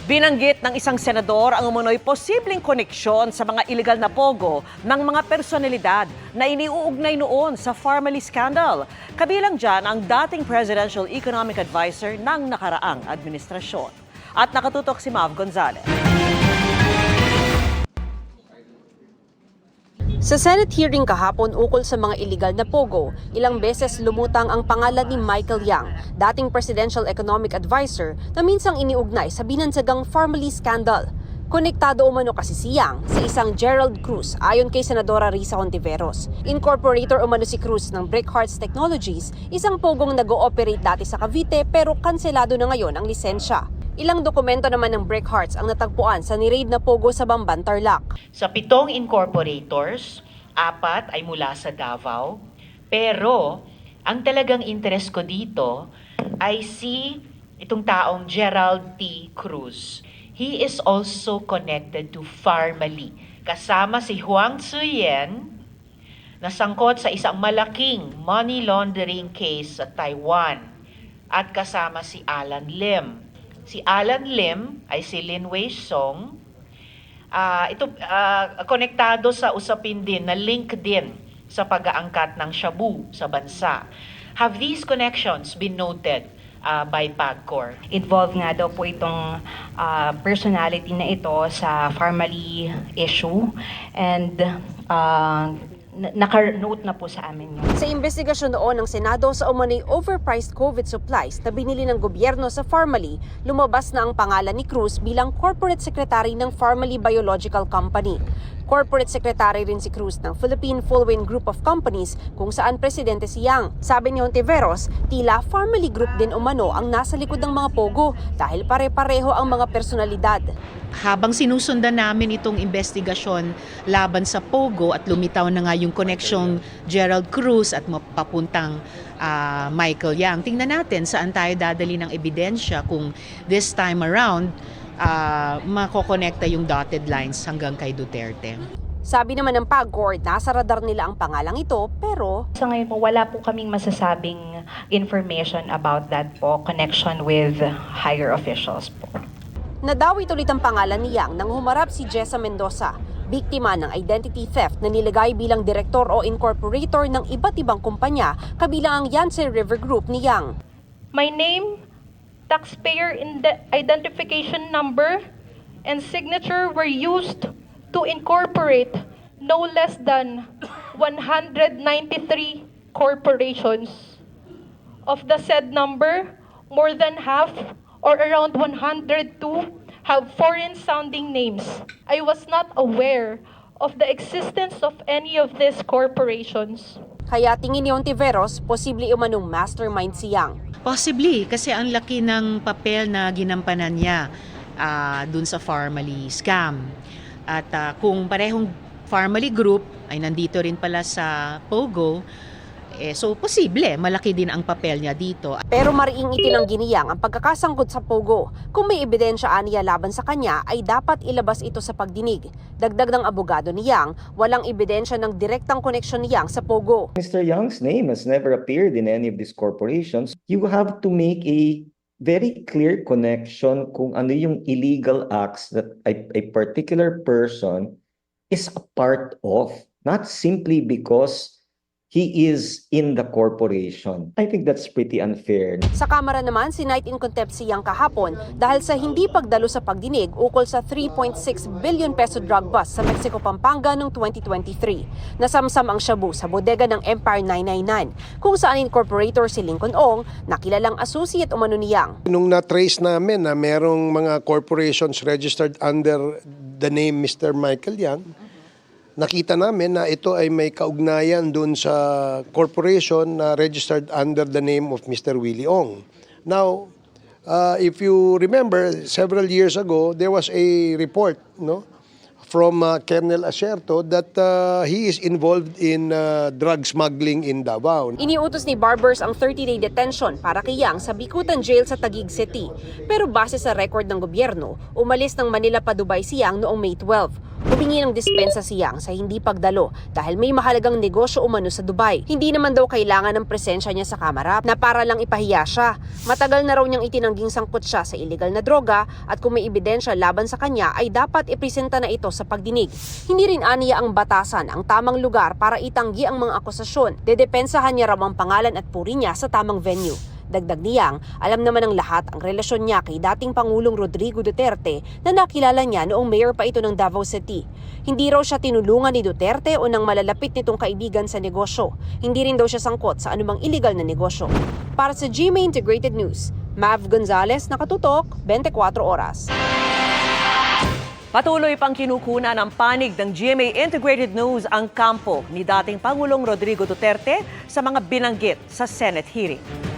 Binanggit ng isang senador ang umano'y posibleng koneksyon sa mga iligal na pogo ng mga personalidad na iniuugnay noon sa Pharmaly scandal. Kabilang dyan ang dating Presidential Economic Advisor ng nakaraang administrasyon. At nakatutok si Mav Gonzalez. Sa Senate hearing kahapon ukol sa mga iligal na pogo, ilang beses lumutang ang pangalan ni Michael Yang, dating Presidential Economic Advisor na minsang iniugnay sa binansagang Pharmaly scandal. Konektado umano kasi si Yang sa isang Gerald Cruz ayon kay Senadora Risa Hontiveros. Incorporator umano si Cruz ng Brickhearts Technologies, isang pogong nag-ooperate dati sa Cavite pero kanselado na ngayon ang lisensya. Ilang dokumento naman ng Brickhearts ang natagpuan sa ni-raid na pogo sa Bamban, Tarlac. Sa 7 incorporators, 4 ay mula sa Davao. Pero, ang talagang interest ko dito ay si itong taong Gerald T. Cruz. He is also connected to Pharmaly. Kasama si Huang Tzuyen, na sangkot sa isang malaking money laundering case sa Taiwan. At kasama si Alan Lim. Si Alan Lim ay si Lin Wei Song. Konektado sa usapin din na link din sa pag-aangkat ng shabu sa bansa. Have these connections been noted by PAGCOR? Involved nga daw po itong personality na ito sa Pharmaly issue and naka-note na po sa amin yun. Sa investigasyon noon ng Senado sa umano'y overpriced COVID supplies na binili ng gobyerno sa Pharmaly, lumabas na ang pangalan ni Cruz bilang Corporate Secretary ng Pharmaly Biological Company. Corporate Secretary rin si Cruz ng Philippine Fullwind Group of Companies kung saan presidente si Yang. Sabi ni Hontiveros, tila Pharmaly Group din umano ang nasa likod ng mga pogo dahil pare-pareho ang mga personalidad. Habang sinusundan namin itong investigasyon laban sa Pogo at lumitaw na nga yung connection Gerald Cruz at papuntang Michael Yang, tingnan natin saan tayo dadali ng ebidensya kung this time around makokonekta yung dotted lines hanggang kay Duterte. Sabi naman ng PAGCOR, nasa radar nila ang pangalang ito pero Sa ngayon po, wala po kaming masasabing information about that po, connection with higher officials po. nadawit ulit ang pangalan ni Yang nang humarap si Jessa Mendoza, biktima ng identity theft na nilagay bilang direktor o incorporator ng iba't ibang kumpanya kabilang ang Yangtze River Group ni Yang. My name, taxpayer identification number, and signature were used to incorporate no less than 193 corporations. Of the said number, more than half, or around 102, have foreign-sounding names. I was not aware of the existence of any of these corporations. Kaya tingin ni Hontiveros, posible umanong mastermind si Yang. Possibly, kasi ang laki ng papel na ginampanan niya dun sa Pharmaly scam. At kung parehong Pharmaly Group ay nandito rin pala sa Pogo, so posible, malaki din ang papel niya dito. Pero mariing itinanggi ni Yang ang pagkakasangkot sa Pogo. Kung may ebidensya aniya laban sa kanya, ay dapat ilabas ito sa pagdinig. Dagdag ng abogado ni Yang, walang ebidensya ng direktang koneksyon ni Yang sa Pogo. Mr. Yang's name has never appeared in any of these corporations. You have to make a very clear connection kung ano yung illegal acts that a particular person is a part of, not simply because he is in the corporation. I think that's pretty unfair. Sa Kamara naman, sinight in contempt si Yang kahapon dahil sa hindi pagdalo sa pagdinig ukol sa 3.6 billion peso drug bust sa Mexico, Pampanga noong 2023. Nasamsam ang shabu sa bodega ng Empire 999 kung saan incorporator si Lincoln Ong na kilalang associate umano ni Yang. Nung na-trace namin na merong mga corporations registered under the name Mr. Michael Yang, nakita namin na ito ay may kaugnayan dun sa corporation na registered under the name of Mr. Willie Ong. Now, if you remember, several years ago, there was a report from Colonel Acerto that he is involved in drug smuggling in Davao. Iniutos ni Barbers ang 30-day detention para kay Yang sa Bikutan Jail sa Taguig City. Pero base sa record ng gobyerno, umalis ng Manila pa Dubai si Yang noong May 12. Humingi ng dispensa si Yang sa hindi pagdalo dahil may mahalagang negosyo umano sa Dubai. Hindi naman daw kailangan ng presensya niya sa kamera na para lang ipahiya siya. Matagal na raw niyang itinangging sangkot siya sa illegal na droga at kung may ebidensya laban sa kanya ay dapat ipresenta na ito sa pagdinig. Hindi rin aniya ang batasan ang tamang lugar para itanggi ang mga akusasyon. Dedepensahan niya raw ang pangalan at puri niya sa tamang venue. Dagdag niyang, alam naman ng lahat ang relasyon niya kay dating Pangulong Rodrigo Duterte na nakilala niya noong mayor pa ito ng Davao City. Hindi raw siya tinulungan ni Duterte o ng malalapit nitong kaibigan sa negosyo. Hindi rin daw siya sangkot sa anumang illegal na negosyo. Para sa GMA Integrated News, Mav Gonzalez, nakatutok, 24 oras. Patuloy pang kinukuna ng panig ng GMA Integrated News ang kampo ni dating Pangulong Rodrigo Duterte sa mga binanggit sa Senate hearing.